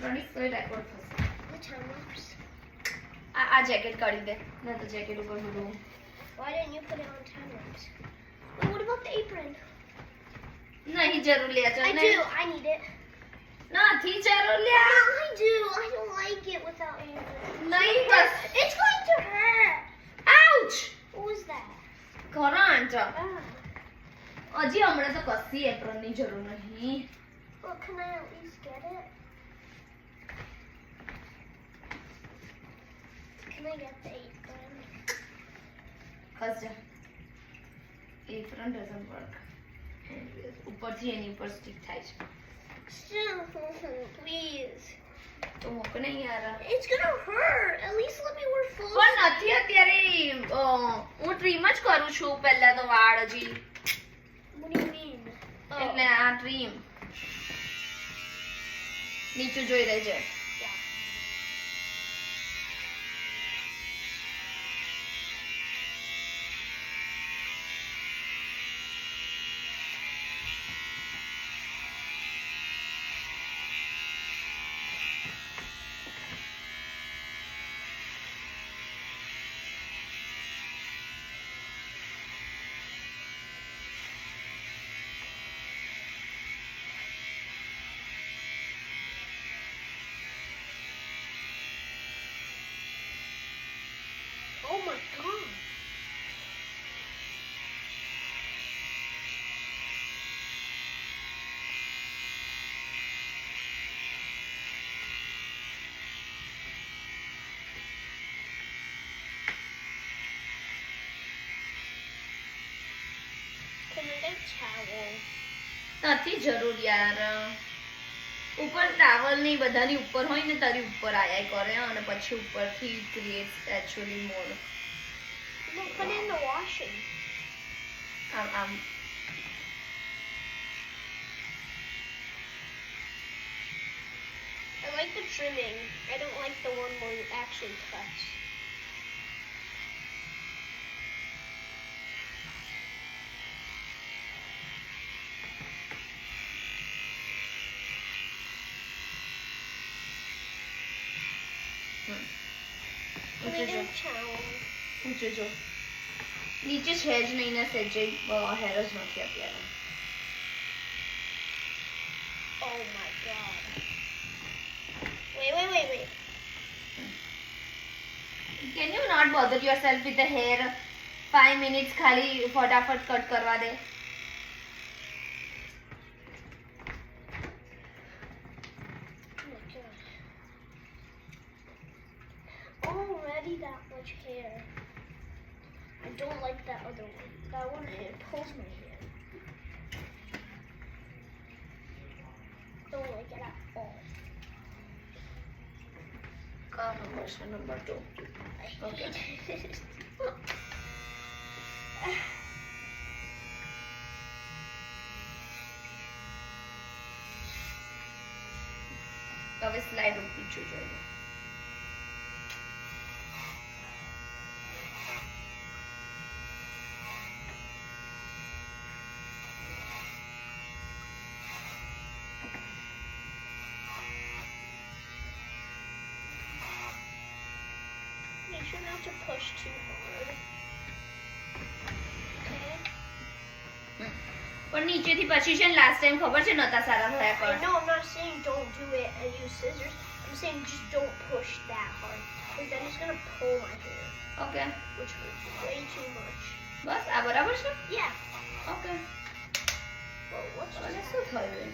રણી તો રેકોર્ડ થશે. The time lapse. આ જેકેટ કાઢી દે ના તો જેકેટ ઉપર બધું. Why didn't you put it on time lapse? Well, what about the apron? નહીં જરૂરિયાત I do. I need it. નથી જરૂરિયાત. I do. I don't like it without apron. નહીં બસ. It's going to hurt. Ouch. What was that? Current. Ah. હજી હમણાં તો કશી એપ્રનની જરૂર નહીં. Well, can I at least get it? Can I get the apron? ખસ જા. Apron doesn't work. ઉપરથી એની ઉપર સ્ટિક થાય છે. Still, please. તો મૂક ને યાર. It's gonna hurt. At least let me wear full. પણ નથી અત્યારે હું ટ્રીમ જ કરું છું પહેલા તો વાળ હજી. What do you mean? એટલે આ ટ્રીમ નીચું જોઈ લેજે. Yeah. Oh my god. Can I get a towel? નથી જરૂર યાર. ઉપર ટાવલ ની બધાની ઉપર હોય ને તારી ઉપર આયા કરે અને પછી ઉપરથી create actually more. No, put it in the washing. આમ I like the trimming. I don't like the one where you actually touch. Can I ઊંચું જો. get a towel? ઊંચું જો. નીચે છે જ નહીં ને સહેજે હેર જ નથી અત્યારે. Oh my god. Wait. Can you not bother yourself with the hair? 5 minutes ખાલી ફટાફટ કટ કરવા દે. Oh my god. Already that much hair. I don't like that other one. That one, it pulls my hair. Don't like it at all. Question number 2. Okay. હવે slide ઊંચું જોઈએ. Make sure not to push too hard. Okay. પણ નીચેથી પછી છે ને last time ખબર છે નતા સારા થયા I કર. know I'm not saying don't do it and use scissors. I'm saying just don't push that hard. Because then it's gonna pull my hair, okay which hurts way too much. બસ આ બરાબર છે. Yeah. Okay Well, what's અને that? શું થયું?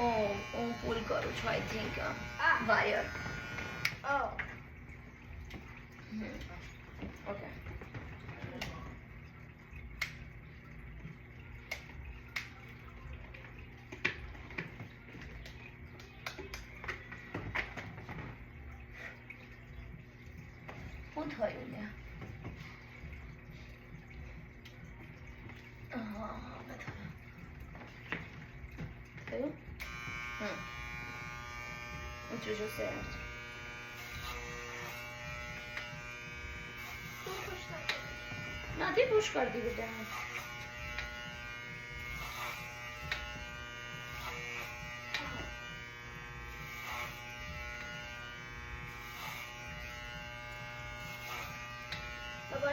ઓ હું પુલ કરું છું I think Ah. Wire. Oh. Okay શું થયું લ્યા? હા હવે થયું. ઊંચું જો set. Don't push that hard. નથી પુશ કરતી બેટા.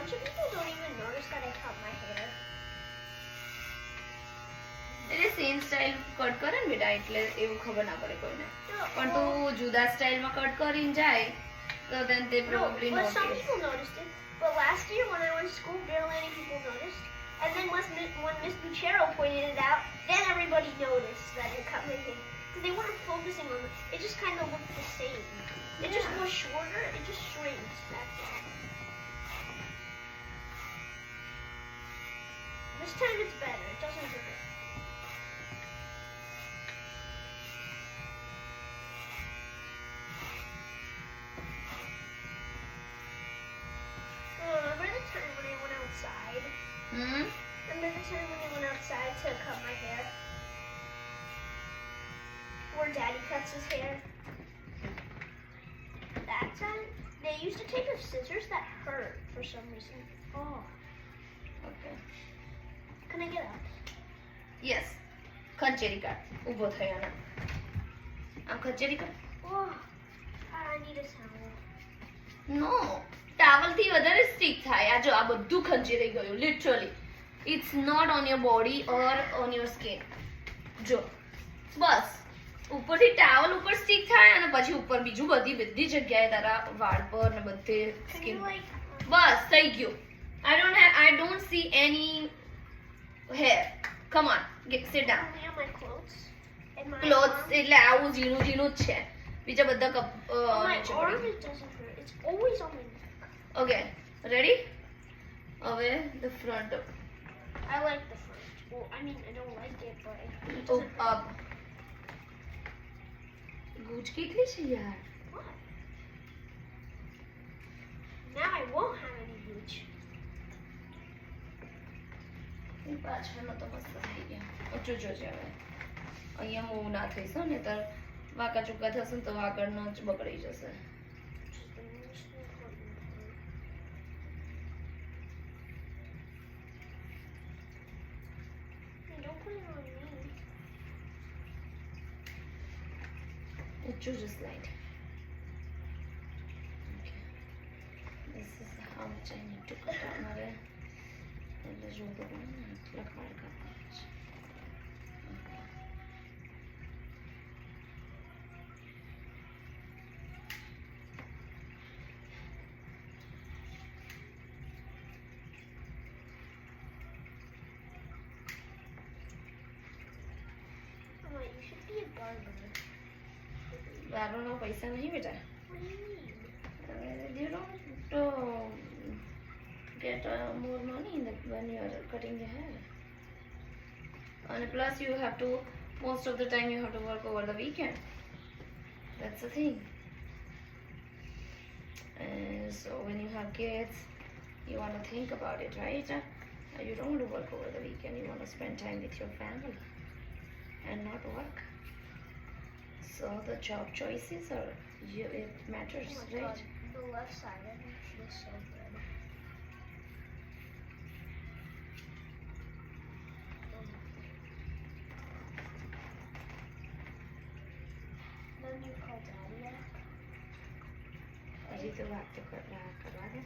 bunch of people don't even notice that I cut my hair. એટલે સેમ સ્ટાઇલ કટ કરે ને બેટા એટલે એવું ખબર ના પડે કોઈને No, પણ તું જુદા સ્ટાઇલમાં કટ કરીને જાય તો then they no, probably but some notice. people noticed it. But last year when I went to school, barely any people noticed. And then when Miss Buchero pointed it out, then everybody noticed that I cut my hair. Because they weren't focusing on it. It just kind of looked the same. It just Yeah. was shorter. It just shrinks. That's all. This time it's better. It doesn't look it. Remember the time when I went outside? Hmm Remember the time when I went outside to cut my hair? Where Daddy cuts his hair? That time, they used to take the scissors that hurt for some reason. Oh, okay can I get up? Yes ખંચેરી કાઢ ઊભો થયો ને આમ ખંચેરી કાઢ Oh, I need a towel. નો towel થી વધારે સ્ટીક થાય આ જો આ બધું ખંચેરી ગયું literally it's not on your body or on your skin જો બસ ઉપરથી ટાવલ ઉપર સ્ટીક થાય અને પછી ઉપર બીજું બધી બધી જગ્યાએ તારા વાળ પર ને બધે Can સ્કિન you like? બસ થઈ ગયું I don't see any hair come on sit down Only on my clothes and my clothes arm. એટલે આવું ઝીણું ઝીણું જ છે બીજા બધા On my નીચે arm, પડી it doesn't hurt. It's always on my neck. Okay ready હવે the front I like the front. Well, I mean, I don't like it, but it oh, doesn't hurt. up ગૂંચ કેટલી છે યાર What? Now I won't have any bleach. એ પાછળનો તો મસ્ત થઈ ગયા ઊંચું જોજે હવે અહીંયા મૂવ ના થઈશ હો ને તાર વાંકા ચૂકા થશે ને તો આગળનો જ બગડી જશે Which is the most important part. Hey, don't put it on me. ઊંચું જ slide okay this is how much I need to cut out મારે એટલે જોવું પડે ને આટલા વાળ કાપવાના છે I'm like, you should be a barber. વાળોનો પૈસા નહીં બેટા What do you mean? you don't get more money when you are cutting your hair. And plus you have to, most of the time you have to work over the weekend. That's the thing. And so when you have kids, you want to think about it, right? You don't want to work over the weekend. You want to spend time with your family and not work. So the job choices are, it matters, Oh my right? God, the left side of me feels so good. Then you call Daddy up. હજી તો વાત તો કરવા દે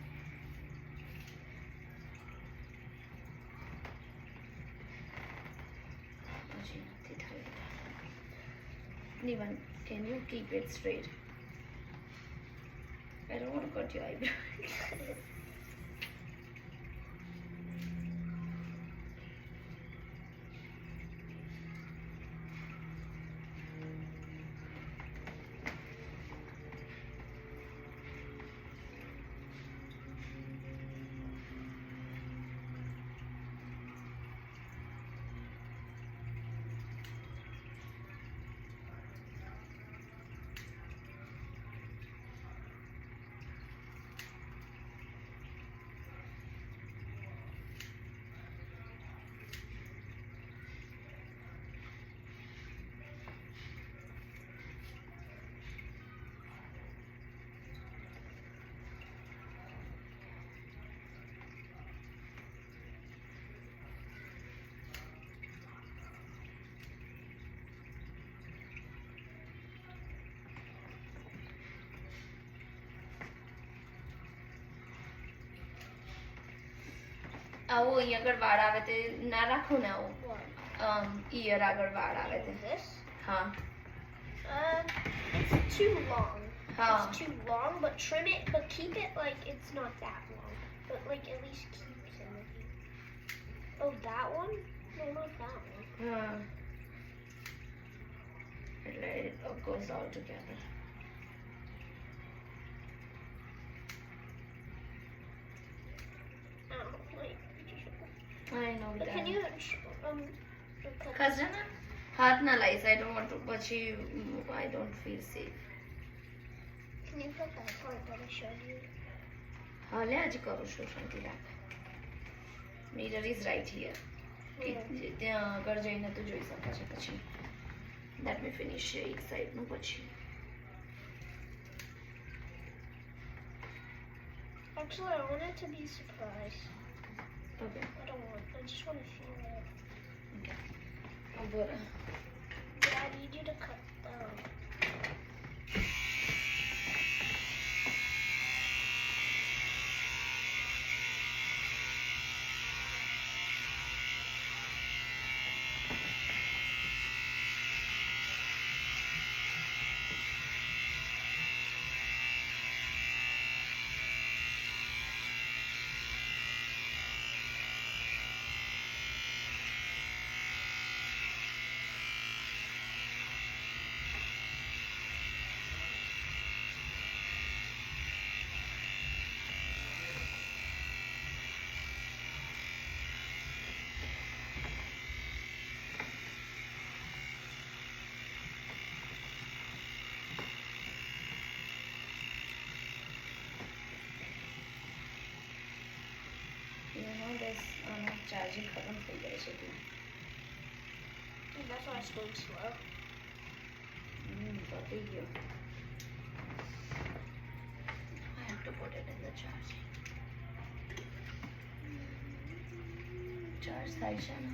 હજી નથી થઈ Nivan, can you keep it straight? I don't want to cut your eyebrow. આવો અહીં આગળ વાળ આવે તે ના રાખો ને આવો What? ઈયર આગળ વાળ આવે તે This? હા It's too long. હા It's too long, but trim it, but keep it like it's not that long. But like at least keep some of it. Oh, that one? No, not that one. હા એટલે it goes all together. Ow, like, I know but that. can you ખાસ છે ને હાથ ના લાઈશ I don't want to પછી I don't feel safe. can you put that part that I showed you? હા લે આજે કરું છું શાંતિ રાખ મિરર ઇઝ રાઈટ હિયર ત્યાં આગળ જઈને તું જોઈ શકે છે પછી લેટ મી ફિનિશ એક સાઈડનું પછી Actually, I want it to be a surprise. Okay I don't want. I just want to feel it. ઉભો રહે But I need you to cut down. Charging ખતમ થઈ જાય છે તું That's why it's going slow. પતી ગયો I have to put it in the charging. Charge થાય છે ને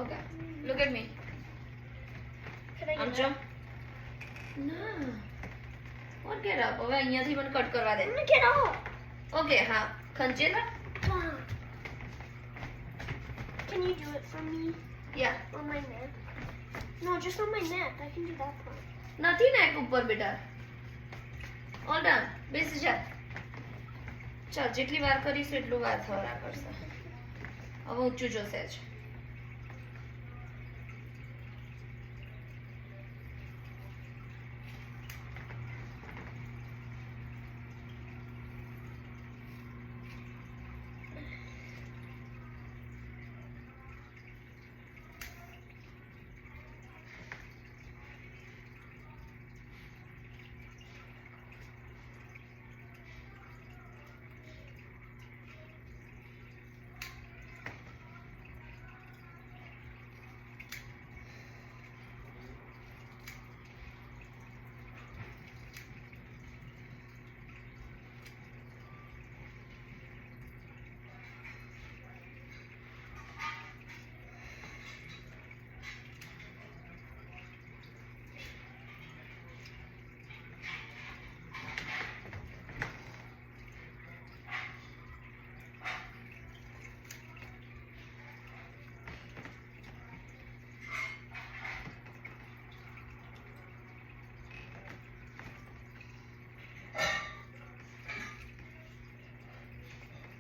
okay look at me Can I આમ get જો up? ના ઓર ગેટ અપ હવે અહીંયાથી મને કટ કરવા દે I'm gonna get up. Okay હા ખંચેલા Come. Can you do it for me yeah on my neck? No, just on my neck. I can do that part. નથી નેક ઉપર બેટા ઓલ ડન બેસી જા ચાલ જેટલી વાર કરીશું એટલું વાર થવા કરશે હવે ઊંચું જોશે જ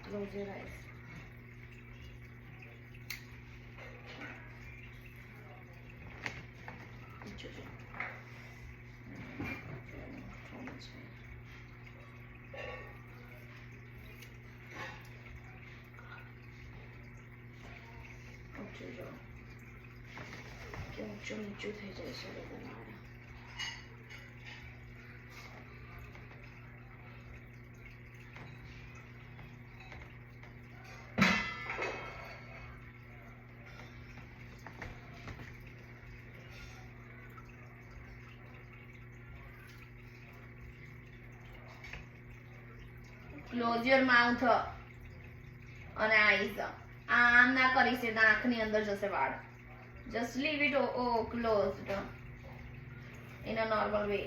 Close your eyes. જોજો. થોડું છે. ઊંચું જો. કે ઊંચું નીચું થઈ જાય છે બધા વાળ. ક્લોઝ યોર માઉથ અને આઈઝ આમ ના કરી છે તો આંખની અંદર જશે વાળ just leave it oh closed in a normal way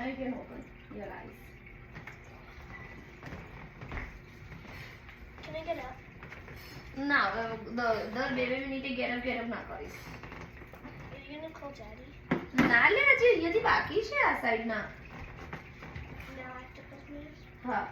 Now you can open your eyes. Can I get up? Now, the baby we need to get up ના કરીશ. Are you gonna call daddy? ના લે હજી અહીંયાથી બાકી છે આ side ના. Now I have to close my eyes. હા.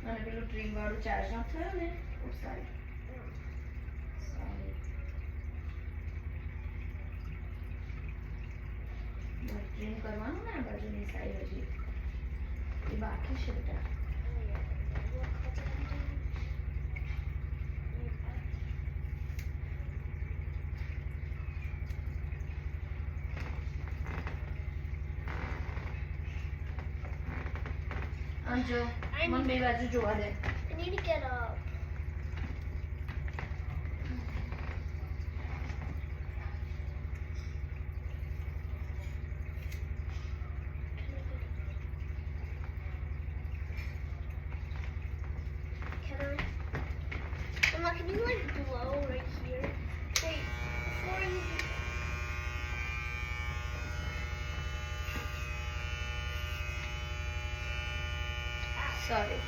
અને પેલું ડ્રીમ વાળું ચાર્જ ન થયો ને ઓ સારી ડ્રીમ કરવાનું ને આ બાજુની સાઈડ હજી એ બાકી છે બેટા. આમ જો મને બે બાજુ જોવા દે. I need to get up. Can I? Emma, can you like blow right here? Wait, before you do. Sorry.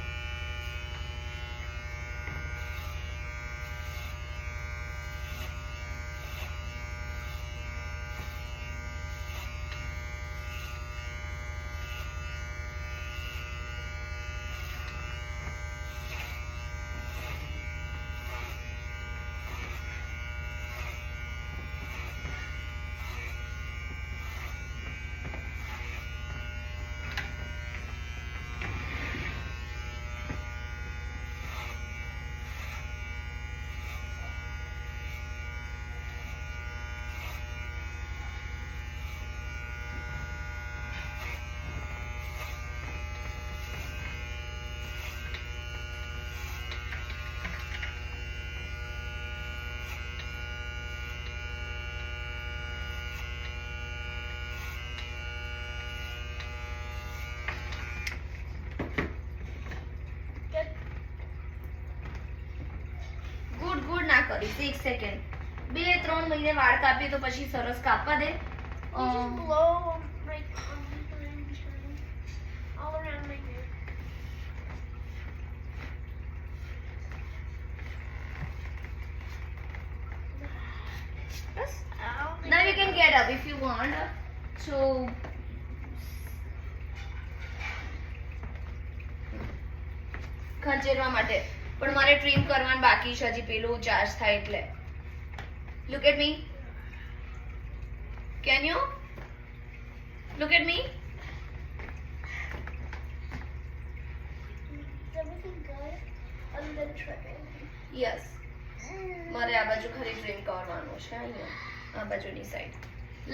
Good ના કરીશ. 1 સેકન્ડ 2-3 મહિને વાળ કાપીએ તો પછી સરસ કાપવા દે. You just blow like on behind, all around my hair. Bus. Ow. Now you can get up if you want. So ખંચેરવા માટે પણ મારે ટ્રીમ કરવાનું બાકી છે હજી પેલું ચાર્જ થાય એટલે. Look at me. Can you? Look at me. Is everything good? Other than tripping. Yes. મારે આ બાજુ ખરી ડ્રીમ કરવાનું છે અહીંયા આ બાજુની સાઈડ.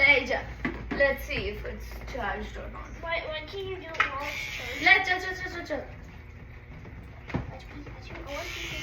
લઈ જા. Let's see if it's charged or not. Why can't you do it while it's charged? લે ચલ ચલ ચલ ચલ ચલ. I want you to.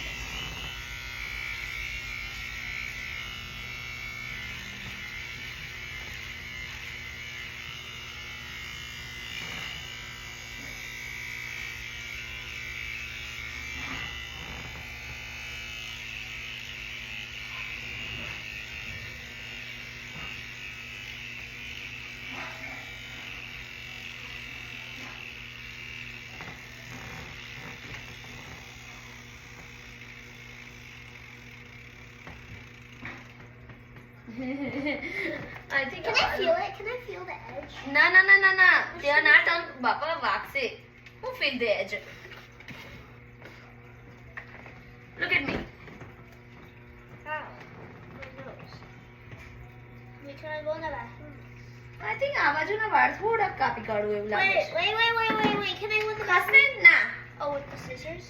I think Can I feel it? Can I feel the edge? ના ના ના ના ના they are not on બાપા વાગશે. હું feel the edge. Look at me. How? My nose. Wait, can I go in the bathroom? I think આ બાજુના વાળ થોડા કાપી કાઢું એવું લાગે Wait, છે. wait. Can I go in the bathroom? હસને ના. Oh, with the scissors?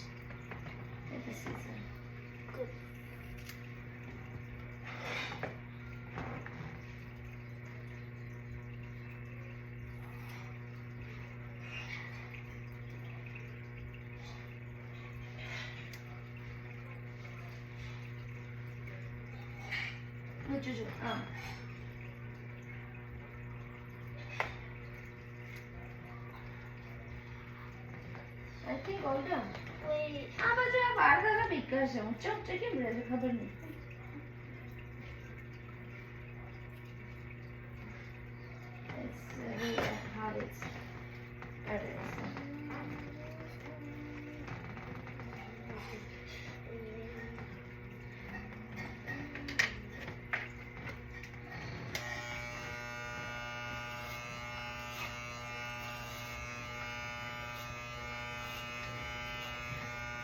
Good. ઊંચું જો આમ. I think all done. Wait. આ બાજુ આ વાળ તારા બેકાર છે. ઊંચા ઊંચા કેમ રહે છે ખબર નહીં. It's very hard. It's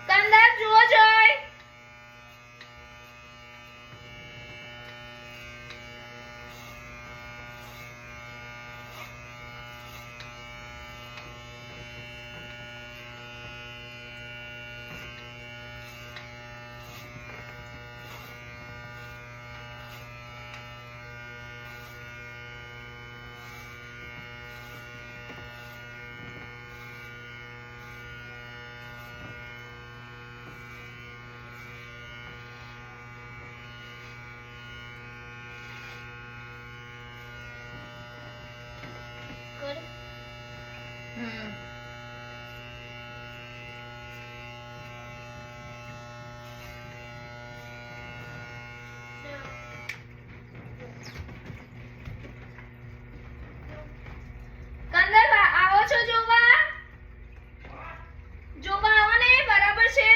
Kandar જુઓ જોઈ. Good. Now. કંદર આવો છો જોવા? જોવા આવો ને બરાબર છે.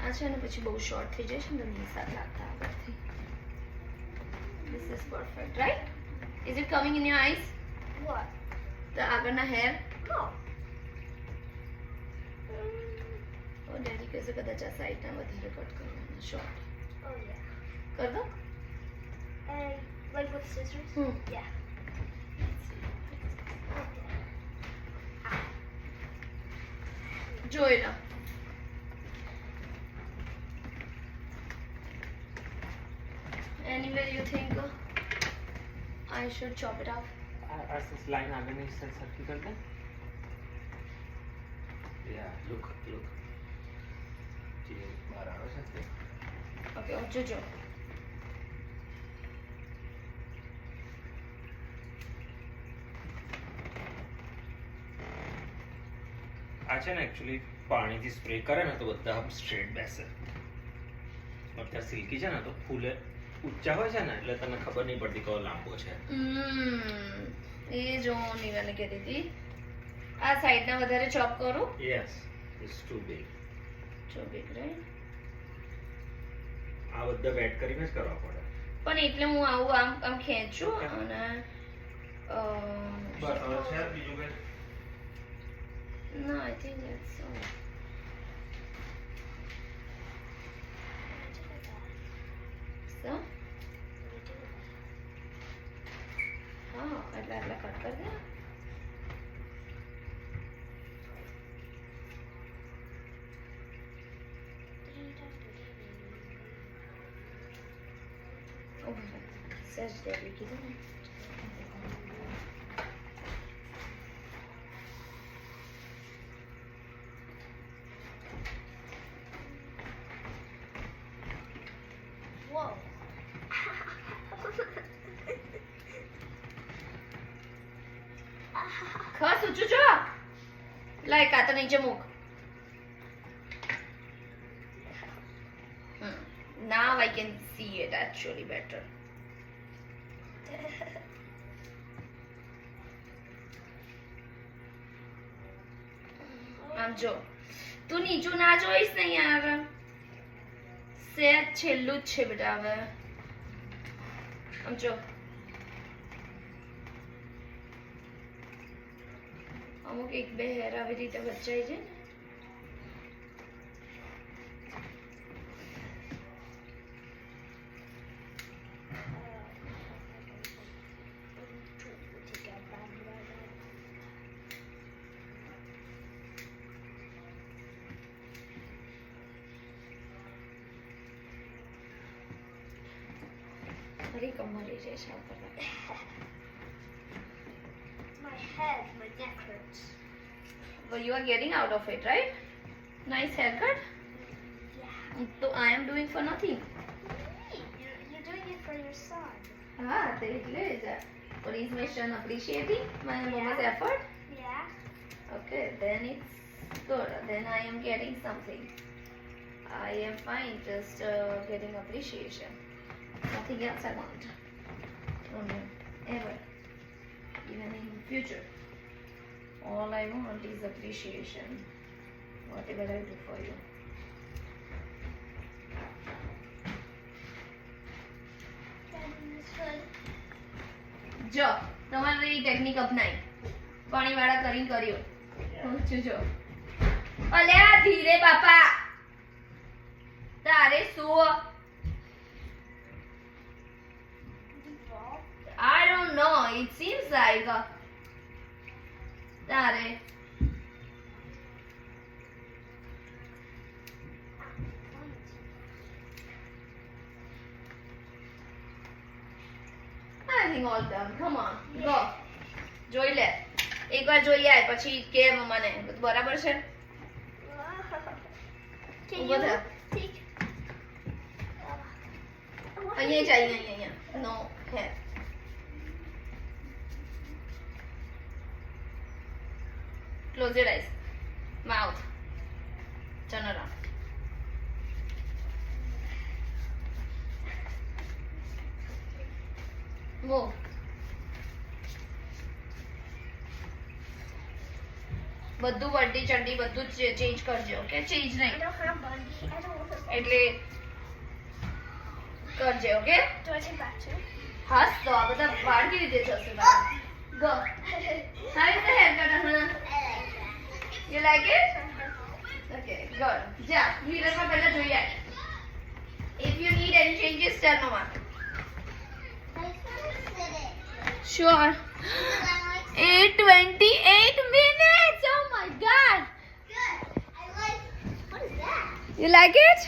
આ છે ને પછી બહુ શોર્ટ થઈ જશે ને તો નહીં સારા લાગતા આગળથી. This is perfect, right? Is it coming in your eyes? What? The આગળના hair? No. ઓ ડેડી કહે છે કદાચ આ સાઈડના વધારે કટ કરવાના શોર્ટ. Oh yeah. કર દો. Like with scissors? Yeah. જોઈ લો. Anywhere you think I should chop it off? આ લાઈન આગળની સાઈડ સરખી કર દે. યા લુક જે બહાર આવે છે તે. Okay, જોજો. આ છે ને એકચ્યુઅલી પાણીથી સ્પ્રે કરે ને તો બધા સ્ટ્રેટ બેસે. અત્યારે સિલ્કી છે ને તો ફૂલે ઊંચા હોય છે ને એટલે તને ખબર નહીં પડતી કયો લાંબો છે. એ જો નીવાને કહેતી હતી આ સાઈડના વધારે ચોપ કરું. Yes it's too big. જો big, right? આ બધા વેટ કરીને જ કરવા પડે. પણ એટલે હું આવું આમ આમ ખેંચું અને બસ હવે છે બીજું કઈ? No, I think that's all. So? હા એટલે આટલા કટ કરી દે. સજ ડેલી કીધું ને. Whoa. ખસ ઊંચું જો. લાય કાતર નીચે મૂક. Now I can see it actually better. આમ જો તું નીચું ના જોઈશ ને યાર. સેજ છેલ્લું જ છે બેટા હવે. આમ જો અમુક એક બે હેર આવી રીતે બચાઈ છે ને. મારી કમર એ જાય છે આ કરવા. My head, my neck hurts. Well, you are getting out of it, right? Nice haircut. તો I am doing for nothing. You're doing it for your son. હા તે એટલે જ. Or is my son appreciating my mama's effort? Yeah. Okay, then it's good. Then I am getting something. I am fine, just getting appreciation. Nothing else I want. From you, ever. Even in future. All I want is appreciation. Whatever I do for you. That's good. જો તમારે એ technique અપનાવી પાણીવાળા કરીને કર્યો પહોંચું જો અલ્યા ધીરે બાપા તારે શું I don't know, it seems like તારે I think all done. Come on, go. જોઈ લે એકવાર જોઈ આય પછી કે મને બધું બરાબર છે Can Over you there. take? અહીંયા જ અહીંયા નો હે Close your eyes. Mouth. Turn around. Move. બધું વડી ચડ્ડી બધું ચેન્જ કરજો ઓકે ચેન્જ I નહીં don't have bungee. I don't want to. એટલે કરજે okay Do I take that too? હાસ તો આ બધા વાળ કેવી રીતે જશે તારા go How is the haircut Ahana? You like it? Okay, good. જા મિરરમાં પહેલા જોઈ આય If you need any changes tell mama. Sure. 8:28 minutes. Oh my god. Good. I like. What is that? You like it?